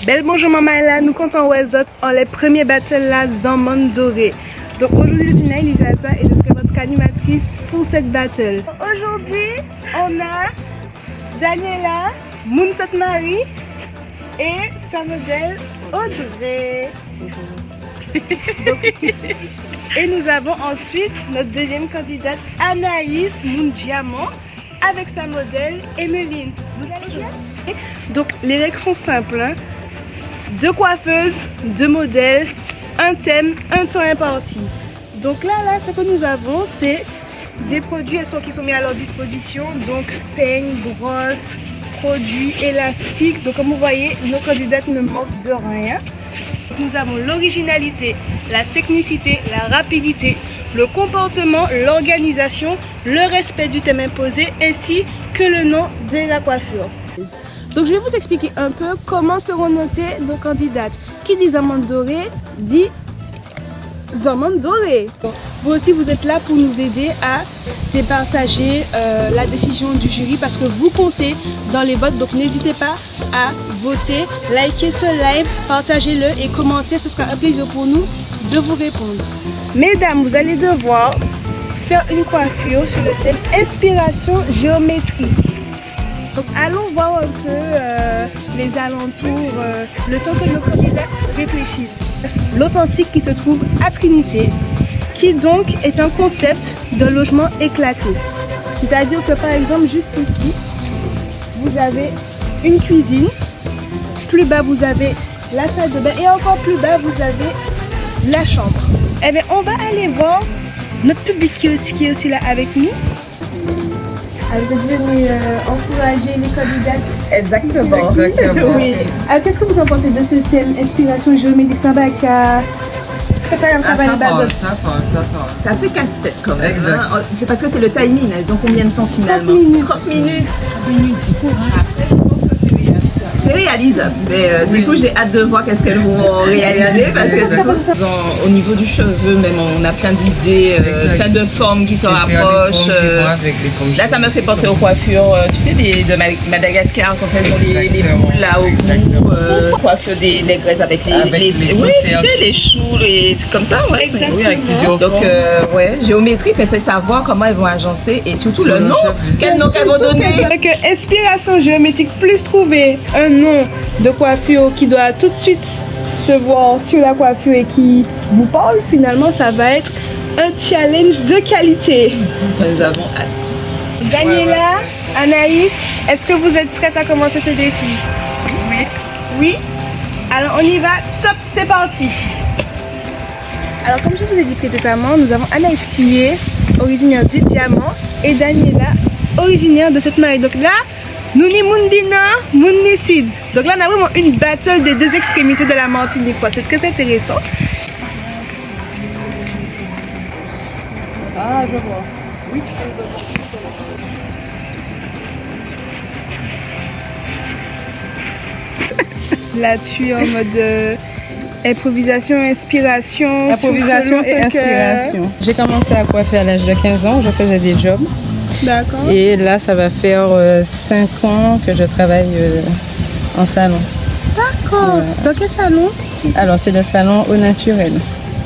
Bel bonjour maman est là, nous comptons Wazot en les premiers battles là, Zaman Doré. Donc aujourd'hui je suis Naïli Jata et je serai votre animatrice pour cette battle. Aujourd'hui on a Daniela, Moonsat Marie et sa modèle Audrey. Et nous avons ensuite notre deuxième candidate Anaïs Moundiamant avec sa modèle Emeline. Vous allez bien? Donc les règles sont simples, hein? 2 coiffeuses, 2 modèles, un thème, un temps imparti. Donc là, ce que nous avons, c'est des produits qui sont mis à leur disposition. Donc peigne, brosse, produits élastiques. Donc comme vous voyez, nos candidates ne manquent de rien. Nous avons l'originalité, la technicité, la rapidité, le comportement, l'organisation, le respect du thème imposé ainsi que le nom de la coiffure. Donc je vais vous expliquer un peu comment seront notées nos candidates. Qui dit Zaman Doré dit Zaman Doré. Vous aussi vous êtes là pour nous aider à départager la décision du jury parce que vous comptez dans les votes. Donc n'hésitez pas à voter, likez ce live, partagez-le et commentez. Ce sera un plaisir pour nous de vous répondre. Mesdames, vous allez devoir faire une coiffure sur le thème inspiration géométrie. Donc allons voir un peu les alentours, le temps que nos candidates réfléchissent. L'authentique qui se trouve à Trinité, qui donc est un concept de logement éclaté. C'est-à-dire que par exemple juste ici, vous avez une cuisine, plus bas vous avez la salle de bain et encore plus bas vous avez la chambre. Eh bien on va aller voir notre public qui est aussi là avec nous. Vous êtes venus encourager les candidates. Exactement. Oui. Qu'est-ce que vous en pensez de ce thème inspiration géométrique? Ça va qu'à... Ça fait casse-tête quand même. Hein. C'est parce que c'est le timing. Elles ont combien de temps finalement? 30 minutes. C'est réalisable. Mais du coup, j'ai hâte de voir qu'est-ce qu'elles vont réaliser. Parce que au niveau du cheveu, même, on a plein d'idées, plein de formes qui se rapprochent. Là, ça me fait penser aux coiffures, tu sais, de Madagascar, quand elles ont les boules là au bout. Coiffure des négresses avec les oui, tu sais, les choux, les trucs comme ça. Ouais, exactement. Oui, avec plusieurs Donc, ouais, géométrie, mais c'est savoir comment elles vont agencer et surtout le nom. Quel nom qu'elles vont donner. Avec inspiration géométrique plus trouver un nom de coiffure qui doit tout de suite se voir sur la coiffure et qui vous parle, finalement, ça va être un challenge de qualité. Nous avons hâte. Daniela, Anaïs, est-ce que vous êtes prêtes à commencer ce défi? Oui. Oui? Alors on y va, top, c'est parti! Alors comme je vous ai dit précédemment, nous avons Anaïs qui est originaire du Diamant et Daniela originaire de cette marée. Donc là, nous ni Mundina, Mundi Seeds. Donc là on a vraiment une battle des deux extrémités de la Martinique. C'est très intéressant. Ah, je vois. Oui, là-dessus en mode improvisation, inspiration. Improvisation et inspiration. J'ai commencé à coiffer à l'âge de 15 ans, je faisais des jobs. D'accord. Et là, ça va faire 5 ans que je travaille en salon. D'accord. Dans quel salon? Alors, c'est le salon au naturel.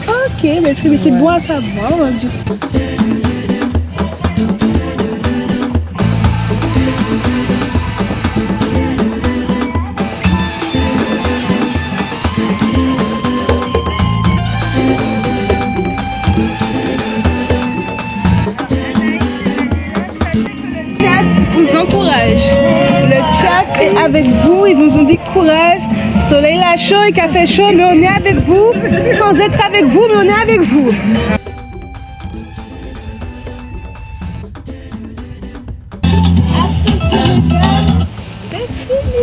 Ok, mais c'est bon à savoir du coup. Vous encourage. Le chat est avec vous, ils nous ont dit courage, soleil là chaud et café chaud, mais on est avec vous, sans être avec vous, mais on est avec vous. C'est fini.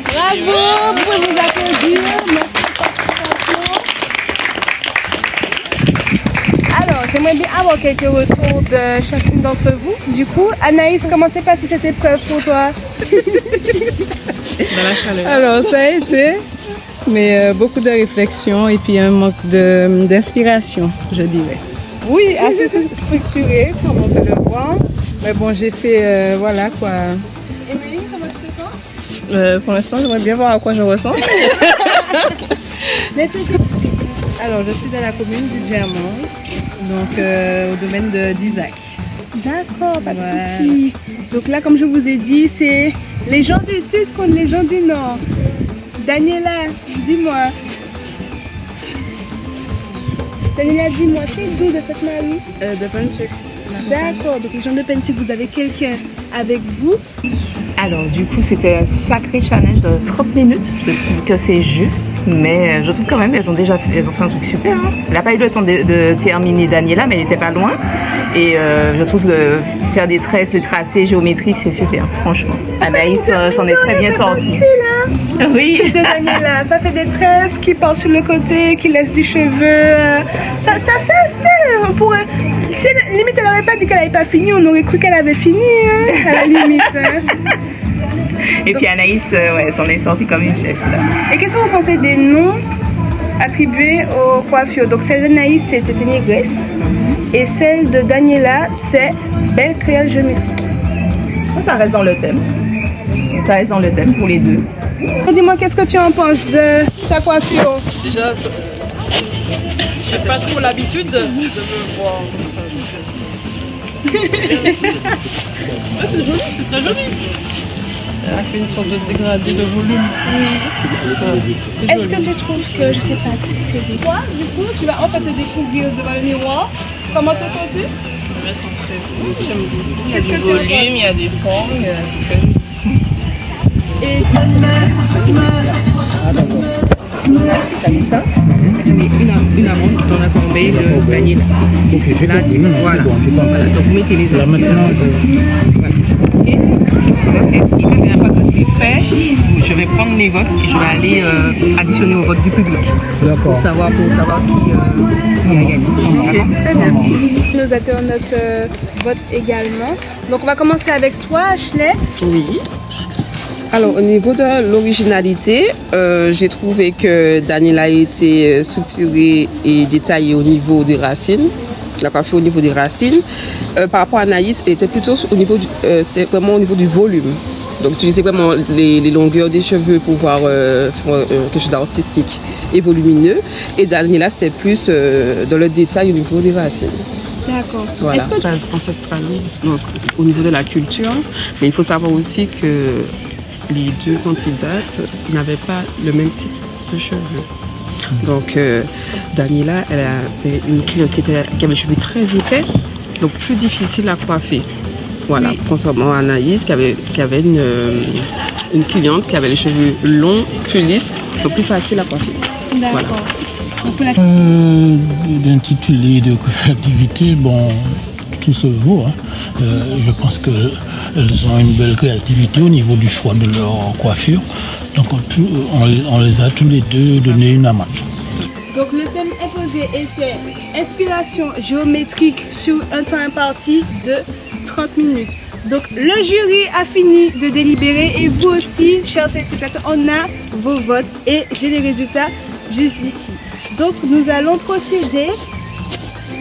Bravo, vous pouvez vous applaudir. J'aimerais bien avoir quelques retours de chacune d'entre vous. Du coup, Anaïs, comment s'est passée cette épreuve pour toi? Dans la chaleur. Alors, ça a été, mais beaucoup de réflexion et puis un manque d'inspiration, je dirais. Oui, assez structuré, comme on peut le voir. Mais bon, j'ai fait, voilà quoi. Émilie, Emeline, comment tu te sens? Pour l'instant, j'aimerais bien voir à quoi je ressemble. Alors, je suis dans la commune du Diamant, donc au domaine d'Isaac. D'accord, pas de souci. Donc là, comme je vous ai dit, c'est les gens du sud contre les gens du nord. Daniela, dis-moi. Daniela, dis-moi, tu es d'où de cette Marie? De Pensuc. D'accord, donc les gens de Pensuc, vous avez quelqu'un avec vous? Alors du coup c'était un sacré challenge de 30 minutes, je trouve que c'est juste, mais je trouve quand même elles ont fait un truc super. Hein. Elle n'a pas eu le temps de terminer Daniela, mais elle n'était pas loin. Et je trouve de faire des tresses, des tracés géométriques, c'est super, franchement. Anaïs s'en est très bien sortie. Oui. De Daniela, ça fait des tresses qui partent sur le côté, qui laissent du cheveu. Ça fait un style. On pourrait... limite, elle n'aurait pas dit qu'elle n'avait pas fini, on aurait cru qu'elle avait fini, hein, à la limite. Hein. Et puis Anaïs, ouais, s'en est sortie comme une chef. Là. Et qu'est-ce que vous pensez des noms attribués aux coiffures? Donc celle d'Anaïs, c'est Tété Négresse. Et celle de Daniela, c'est Belle Créole Géométrique. Ça reste dans le thème. Ça reste dans le thème pour les deux. Dis-moi, qu'est-ce que tu en penses de ta coiffure? Déjà, j'ai pas trop l'habitude de me voir comme ça. C'est joli, c'est très joli. Elle a fait une sorte de dégradé de volume. Est-ce que tu trouves que, je sais pas, c'est toi, du coup, tu vas enfin te découvrir devant le miroir? Comment te sens-tu? Je me sens très beau, j'aime beaucoup. Il y a du volume, il y a des formes, c'est très joli. Et Ça, je mets une amande dans la corbeille de vanille. Ok, j'ai compris. Non, Voilà. c'est bon, j'ai compris. Donc vous mettez les Là autres. maintenant, Voilà. Ok. Et une fois que c'est fait, je vais prendre les votes et je vais aller additionner au vote du public. d'accord. Pour savoir qui a gagné. D'accord. nos internautes votent également. Donc on va commencer avec toi, Ashley. Oui. Alors au niveau de l'originalité, j'ai trouvé que Daniela a été structurée et détaillée au niveau des racines. La coiffure au niveau des racines. Par rapport à Anaïs, elle était plutôt au niveau c'était vraiment au niveau du volume. Donc utiliser vraiment les longueurs des cheveux pour voir faire quelque chose d'artistique et volumineux. Et Daniela, c'était plus dans le détail au niveau des racines. D'accord. Voilà. Est-ce que tu... Ancestralement, donc au niveau de la culture, mais il faut savoir aussi que les deux candidates n'avaient pas le même type de cheveux. Donc Daniela, elle avait une cliente qui avait les cheveux très épais, donc plus difficile à coiffer. Voilà, contrairement à Anaïs qui avait une cliente qui avait les cheveux longs, plus lisses, donc plus facile à coiffer. Voilà. D'intituler de créativité, bon, tout se vaut. Hein. Je pense qu'elles ont une belle créativité au niveau du choix de leur coiffure. Donc on les a tous les deux donné une amende. Donc le thème imposé était inspiration géométrique sur un temps imparti de 30 minutes. Donc le jury a fini de délibérer et vous aussi, chers téléspectateurs, on a vos votes et j'ai les résultats juste d'ici. Donc nous allons procéder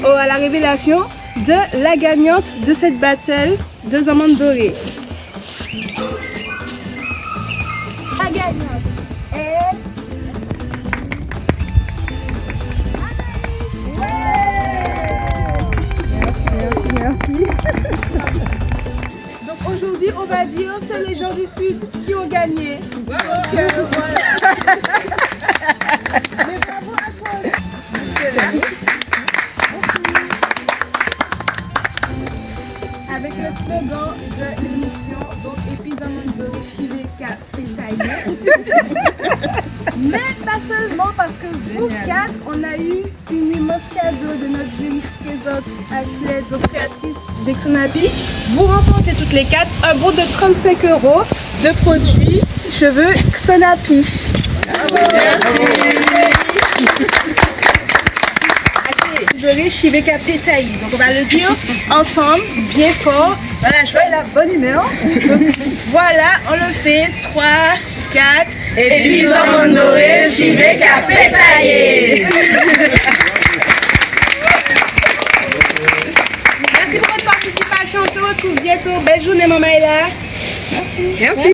à la révélation de la gagnante de cette battle de amandes dorées. La gagnante est... Merci. Donc aujourd'hui, on va dire c'est les gens du Sud qui ont gagné. Donc, voilà. Mais bravo à toi. Avec le slogan de l'émission, donc épisode de Chiveka Pétaillé. Mais pas seulement parce que vous quatre, on a eu une immense cadeau de notre jury présente, Ashley, donc créatrice d'Exonapi. Vous remportez toutes les quatre un bon de 35 € de produits cheveux Xonapi. Doré Chiveka Pétaillé. Donc on va le dire ensemble, bien fort, dans la joie et la bonne humeur. Donc, voilà, on le fait. 3, 4. Et puis amandes dorées, Chiveka Pétaillé. Merci pour votre participation. On se retrouve bientôt. Belle journée, Maman Ella. Merci.